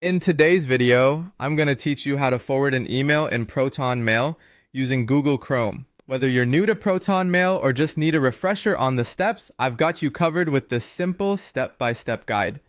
In today's video, I'm going to teach you how to forward an email in Proton Mail using Google Chrome. Whether you're new to Proton Mail or just need a refresher on the steps, I've got you covered with this simple step-by-step guide.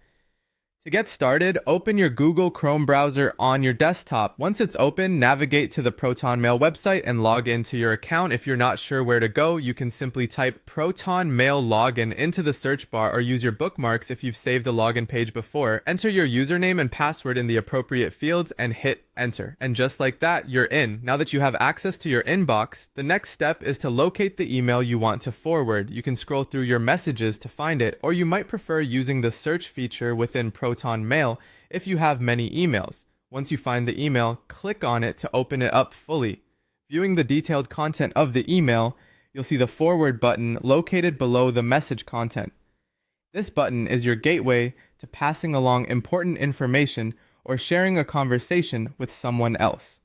To get started, open your Google Chrome browser on your desktop. Once it's open, navigate to the Proton Mail website and log into your account. If you're not sure where to go, you can simply type Proton Mail login into the search bar or use your bookmarks if you've saved a login page before. Enter your username and password in the appropriate fields and hit enter. And just like that, you're in. Now that you have access to your inbox, the next step is to locate the email you want to forward. You can scroll through your messages to find it, or you might prefer using the search feature within Proton Mail if you have many emails. Once you find the email, click on it to open it up fully. Viewing the detailed content of the email, you'll see the forward button located below the message content. This button is your gateway to passing along important information or sharing a conversation with someone else.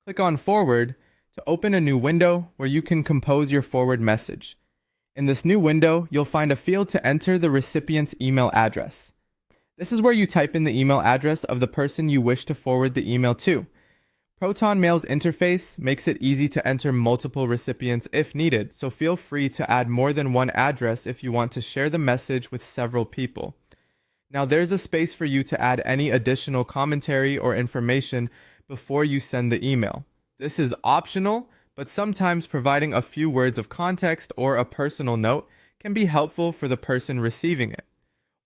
Click on Forward to open a new window where you can compose your forward message. In this new window, you'll find a field to enter the recipient's email address. This is where you type in the email address of the person you wish to forward the email to. Proton Mail's interface makes it easy to enter multiple recipients if needed, so feel free to add more than one address if you want to share the message with several people. Now there's a space for you to add any additional commentary or information before you send the email. This is optional, but sometimes providing a few words of context or a personal note can be helpful for the person receiving it.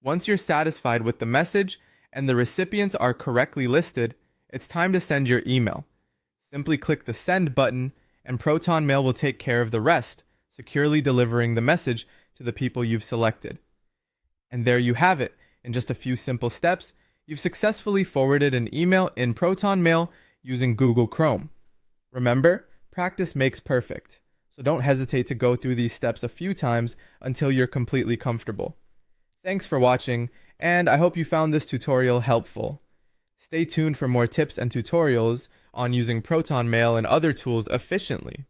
Once you're satisfied with the message and the recipients are correctly listed, it's time to send your email. Simply click the send button and Proton Mail will take care of the rest, securely delivering the message to the people you've selected. And there you have it. In just a few simple steps, you've successfully forwarded an email in Proton Mail using Google Chrome. Remember, practice makes perfect, so don't hesitate to go through these steps a few times until you're completely comfortable. Thanks for watching, and I hope you found this tutorial helpful. Stay tuned for more tips and tutorials on using Proton Mail and other tools efficiently.